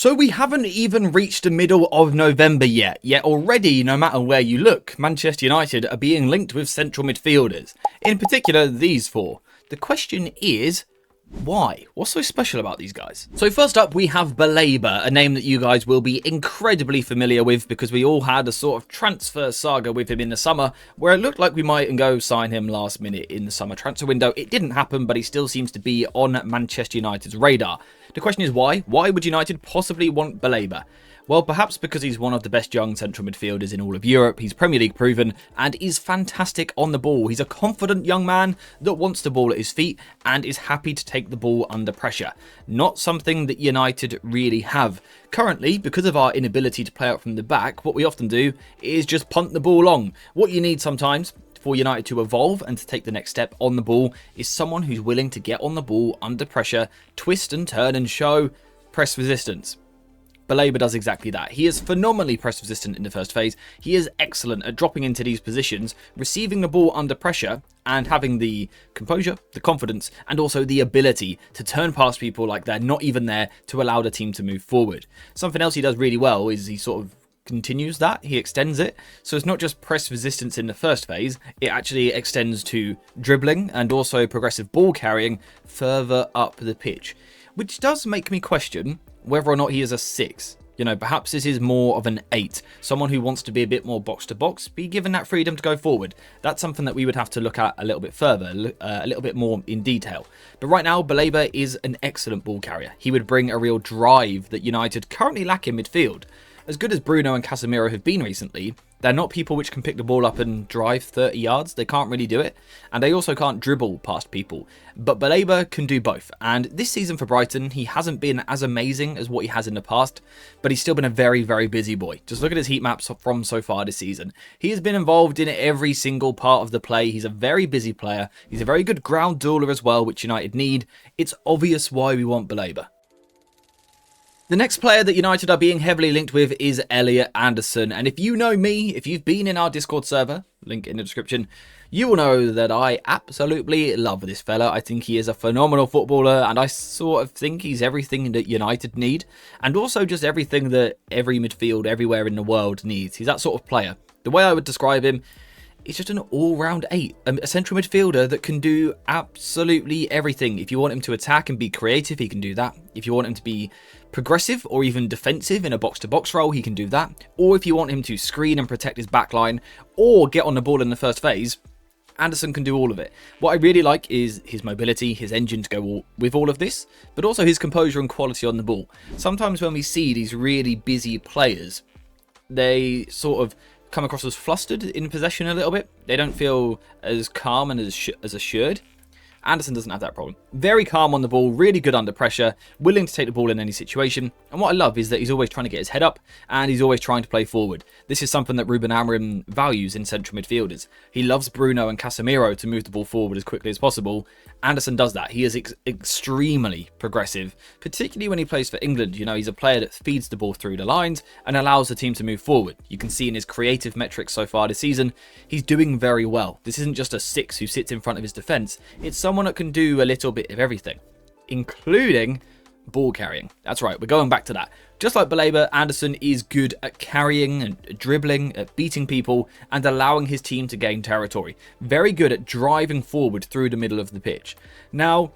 So we haven't even reached the middle of November yet already, no matter where you look, Manchester United are being linked with central midfielders. In particular, these four. The question is, why? What's so special about these guys? So first up, we have Baleba, a name that you guys will be incredibly familiar with because we all had a sort of transfer saga with him in the summer where it looked like we might go sign him last minute in the summer transfer window. It didn't happen, but he still seems to be on Manchester United's radar. The question is why? Why would United possibly want Baleba? Well, perhaps because he's one of the best young central midfielders in all of Europe, he's Premier League proven, and is fantastic on the ball. He's a confident young man that wants the ball at his feet and is happy to take the ball under pressure. Not something that United really have. Currently, because of our inability to play out from the back, what we often do is just punt the ball long. What you need sometimes for United to evolve and to take the next step on the ball is someone who's willing to get on the ball under pressure, twist and turn and show press resistance. Baleba does exactly that. He is phenomenally press resistant in the first phase. He is excellent at dropping into these positions, receiving the ball under pressure and having the composure, the confidence, and also the ability to turn past people like they're not even there to allow the team to move forward. Something else he does really well is he sort of continues that, he extends it. So it's not just press resistance in the first phase, it actually extends to dribbling and also progressive ball carrying further up the pitch. Which does make me question whether or not he is a 6. You know, perhaps this is more of an 8. Someone who wants to be a bit more box to box, be given that freedom to go forward. That's something that we would have to look at a little bit further, a little bit more in detail. But right now, Baleba is an excellent ball carrier. He would bring a real drive that United currently lack in midfield. As good as Bruno and Casemiro have been recently, they're not people which can pick the ball up and drive 30 yards. They can't really do it. And they also can't dribble past people. But Baleba can do both. And this season for Brighton, he hasn't been as amazing as what he has in the past. But he's still been a very, very busy boy. Just look at his heat maps from so far this season. He has been involved in every single part of the play. He's a very busy player. He's a very good ground dueler as well, which United need. It's obvious why we want Baleba. The next player that United are being heavily linked with is Elliot Anderson. And if you know me, if you've been in our Discord server, link in the description, you will know that I absolutely love this fella. I think he is a phenomenal footballer and I sort of think he's everything that United need. And also just everything that every midfield everywhere in the world needs. He's that sort of player. The way I would describe him, he's just an all-round 8, a central midfielder that can do absolutely everything. If you want him to attack and be creative, he can do that. If you want him to be progressive or even defensive in a box-to-box role, he can do that. Or if you want him to screen and protect his backline or get on the ball in the first phase, Anderson can do all of it. What I really like is his mobility, his engine to go with all of this, but also his composure and quality on the ball. Sometimes when we see these really busy players, they sort of come across as flustered in possession a little bit. They don't feel as calm and as assured. Anderson doesn't have that problem. Very calm on the ball, really good under pressure, willing to take the ball in any situation. And what I love is that he's always trying to get his head up and he's always trying to play forward. This is something that Ruben Amorim values in central midfielders. He loves Bruno and Casemiro to move the ball forward as quickly as possible. Anderson does that. He is extremely progressive, particularly when he plays for England. You know, he's a player that feeds the ball through the lines and allows the team to move forward. You can see in his creative metrics so far this season, he's doing very well. This isn't just a 6 who sits in front of his defence. It's someone that can do a little bit of everything, including ball carrying. That's right, we're going back to that. Just like Baleba, Anderson is good at carrying and dribbling, at beating people and allowing his team to gain territory. Very good at driving forward through the middle of the pitch. Now,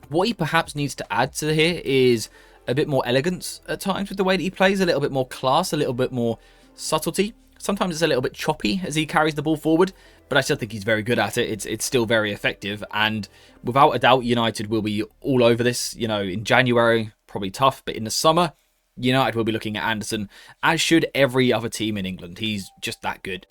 what he perhaps needs to add to here is a bit more elegance at times with the way that he plays, a little bit more class, a little bit more subtlety. Sometimes it's a little bit choppy as he carries the ball forward, but I still think he's very good at it. It's still very effective, and without a doubt, United will be all over this. You know, in January, probably tough, but in the summer, United will be looking at Anderson, as should every other team in England. He's just that good.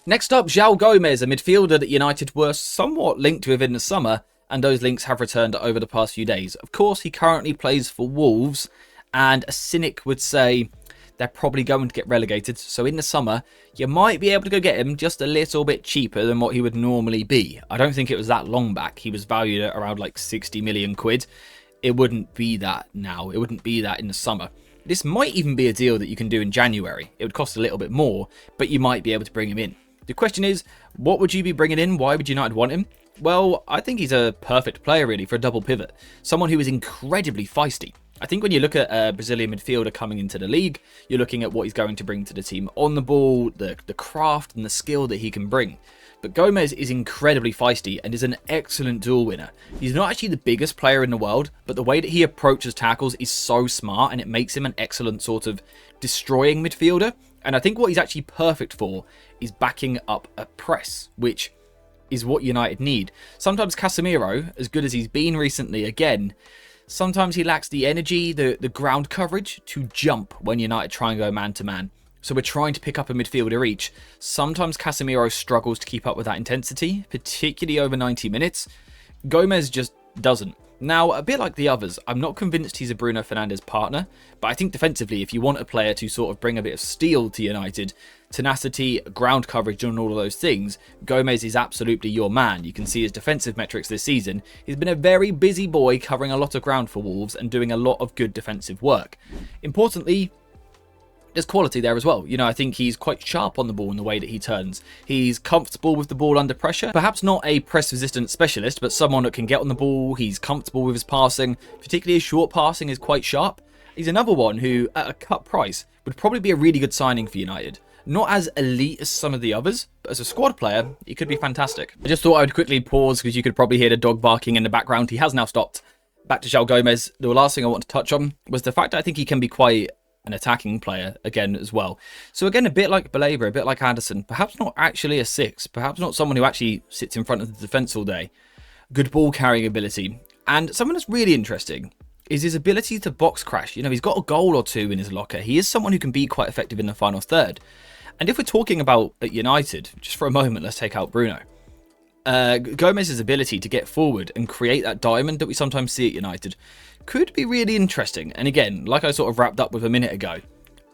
Next up, Joao Gomez, a midfielder that United were somewhat linked with in the summer, and those links have returned over the past few days. Of course, he currently plays for Wolves, and a cynic would say they're probably going to get relegated. So in the summer, you might be able to go get him just a little bit cheaper than what he would normally be. I don't think it was that long back. He was valued at around like 60 million quid. It wouldn't be that now. It wouldn't be that in the summer. This might even be a deal that you can do in January. It would cost a little bit more, but you might be able to bring him in. The question is, what would you be bringing in? Why would United want him? Well, I think he's a perfect player really for a double pivot. Someone who is incredibly feisty. I think when you look at a Brazilian midfielder coming into the league, you're looking at what he's going to bring to the team on the ball, the craft and the skill that he can bring. But Gomes is incredibly feisty and is an excellent duel winner. He's not actually the biggest player in the world, but the way that he approaches tackles is so smart and it makes him an excellent sort of destroying midfielder. And I think what he's actually perfect for is backing up a press, which is what United need. Sometimes Casemiro, as good as he's been recently, again, sometimes he lacks the energy, the ground coverage to jump when United try and go man-to-man. So we're trying to pick up a midfielder each. Sometimes Casemiro struggles to keep up with that intensity, particularly over 90 minutes. Gomes just doesn't. Now, a bit like the others, I'm not convinced he's a Bruno Fernandes partner, but I think defensively, if you want a player to sort of bring a bit of steel to United, tenacity, ground coverage and all of those things, Gomes is absolutely your man. You can see his defensive metrics this season. He's been a very busy boy covering a lot of ground for Wolves and doing a lot of good defensive work. Importantly, there's quality there as well. You know, I think he's quite sharp on the ball in the way that he turns. He's comfortable with the ball under pressure. Perhaps not a press-resistant specialist, but someone that can get on the ball. He's comfortable with his passing. Particularly his short passing is quite sharp. He's another one who, at a cut price, would probably be a really good signing for United. Not as elite as some of the others, but as a squad player, he could be fantastic. I just thought I would quickly pause because you could probably hear the dog barking in the background. He has now stopped. Back to Joao Gomez. The last thing I want to touch on was the fact that I think he can be quite an attacking player again as well. So again, a bit like Baleba, a bit like Anderson, perhaps not actually a 6, perhaps not someone who actually sits in front of the defence all day. Good ball carrying ability. And something that's really interesting is his ability to box crash. You know, he's got a goal or two in his locker. He is someone who can be quite effective in the final third. And if we're talking about at United, just for a moment, let's take out Bruno. Gomez's ability to get forward and create that diamond that we sometimes see at United could be really interesting. And again, like I sort of wrapped up with a minute ago,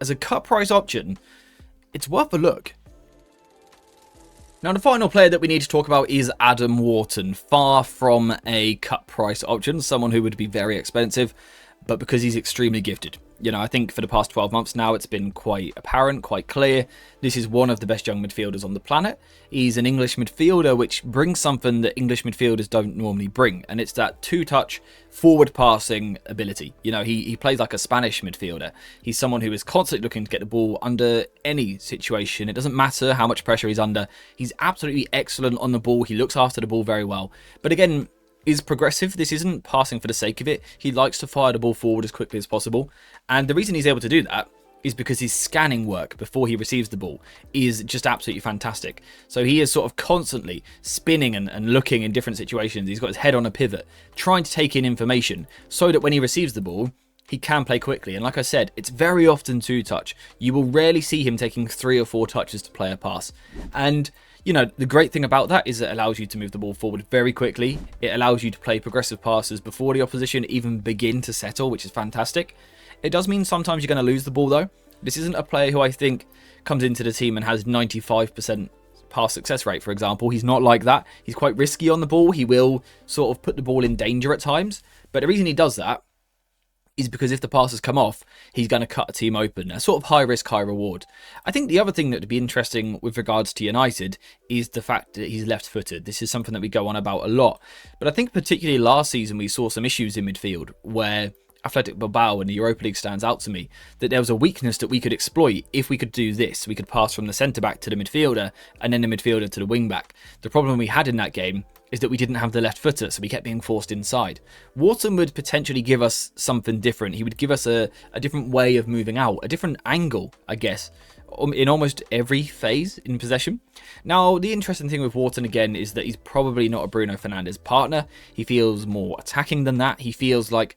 as a cut price option, it's worth a look. Now, the final player that we need to talk about is Adam Wharton. Far from a cut price option, someone who would be very expensive, but because he's extremely gifted. You know, I think for the past 12 months now, it's been quite apparent, quite clear. This is one of the best young midfielders on the planet. He's an English midfielder, which brings something that English midfielders don't normally bring. And it's that two-touch, forward passing ability. You know, he plays like a Spanish midfielder. He's someone who is constantly looking to get the ball under any situation. It doesn't matter how much pressure he's under. He's absolutely excellent on the ball. He looks after the ball very well. But again, is progressive. This isn't passing for the sake of it. He likes to fire the ball forward as quickly as possible. And the reason he's able to do that is because his scanning work before he receives the ball is just absolutely fantastic. So he is sort of constantly spinning and looking in different situations. He's got his head on a pivot, trying to take in information so that when he receives the ball, he can play quickly. And like I said, it's very often two-touch. You will rarely see him taking 3 or 4 touches to play a pass. And you know, the great thing about that is it allows you to move the ball forward very quickly. It allows you to play progressive passes before the opposition even begin to settle, which is fantastic. It does mean sometimes you're going to lose the ball, though. This isn't a player who I think comes into the team and has 95% pass success rate, for example. He's not like that. He's quite risky on the ball. He will sort of put the ball in danger at times. But the reason he does that is because if the passes come off, he's going to cut a team open. A sort of high risk, high reward. I think the other thing that would be interesting with regards to United is the fact that he's left footed. This is something that we go on about a lot. But I think particularly last season we saw some issues in midfield where Athletic Bilbao in the Europa League stands out to me, that there was a weakness that we could exploit if we could do this. We could pass from the centre-back to the midfielder and then the midfielder to the wing-back. The problem we had in that game is that we didn't have the left footer, so we kept being forced inside. Wharton would potentially give us something different. He would give us a different way of moving out, a different angle, I guess, in almost every phase in possession. Now, the interesting thing with Wharton, again, is that he's probably not a Bruno Fernandes partner. He feels more attacking than that. He feels like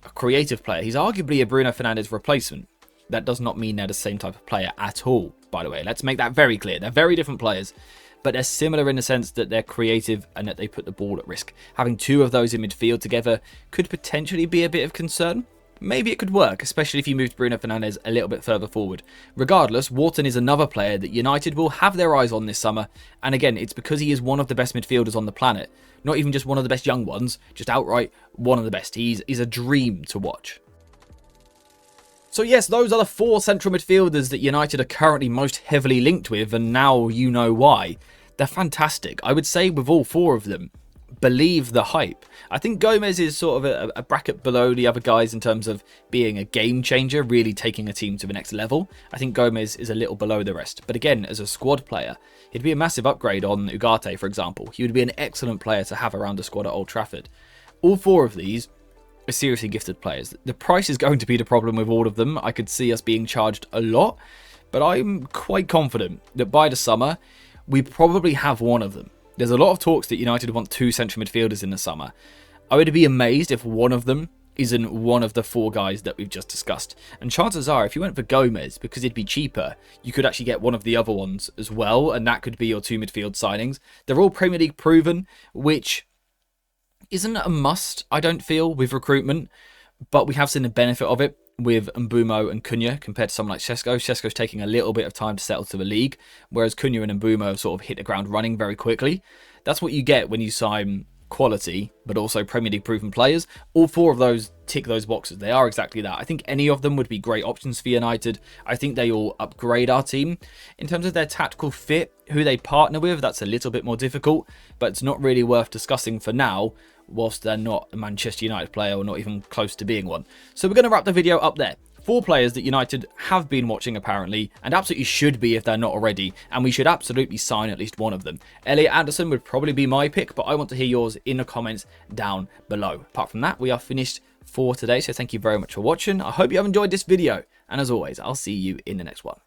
a creative player. He's arguably a Bruno Fernandes replacement. That does not mean they're the same type of player at all, by the way. Let's make that very clear. They're very different players, but they're similar in the sense that they're creative and that they put the ball at risk. Having two of those in midfield together could potentially be a bit of concern. Maybe it could work, especially if you moved Bruno Fernandes a little bit further forward. Regardless, Wharton is another player that United will have their eyes on this summer. And again, it's because he is one of the best midfielders on the planet. Not even just one of the best young ones, just outright one of the best. He's a dream to watch. So yes, those are the 4 central midfielders that United are currently most heavily linked with, and now you know why. They're fantastic. I would say with all 4 of them, believe the hype. I think Gomes is sort of a bracket below the other guys in terms of being a game changer, really taking a team to the next level. I think Gomes is a little below the rest. But again, as a squad player, he'd be a massive upgrade on Ugarte, for example. He would be an excellent player to have around the squad at Old Trafford. All four of these are seriously gifted players. The price is going to be the problem with all of them. I could see us being charged a lot, but I'm quite confident that by the summer, we probably have one of them. There's a lot of talks that United want 2 central midfielders in the summer. I would be amazed if one of them isn't one of the 4 guys that we've just discussed. And chances are, if you went for Gomes, because it'd be cheaper, you could actually get one of the other ones as well, and that could be your 2 midfield signings. They're all Premier League proven, which isn't a must, I don't feel, with recruitment, but we have seen the benefit of it with Mbeumo and Cunha compared to someone like Šeško. Šeško's taking a little bit of time to settle to the league, whereas Cunha and Mbeumo have sort of hit the ground running very quickly. That's what you get when you sign quality, but also Premier League proven players. All 4 of those tick those boxes. They are exactly that. I think any of them would be great options for United. I think they all upgrade our team. In terms of their tactical fit, who they partner with, that's a little bit more difficult, but it's not really worth discussing for now, whilst they're not a Manchester United player or not even close to being one. So we're going to wrap the video up there. 4 players that United have been watching apparently, and absolutely should be if they're not already, and we should absolutely sign at least one of them. Elliot Anderson would probably be my pick, but I want to hear yours in the comments down below. Apart from that, we are finished for today, so thank you very much for watching. I hope you have enjoyed this video, and as always, I'll see you in the next one.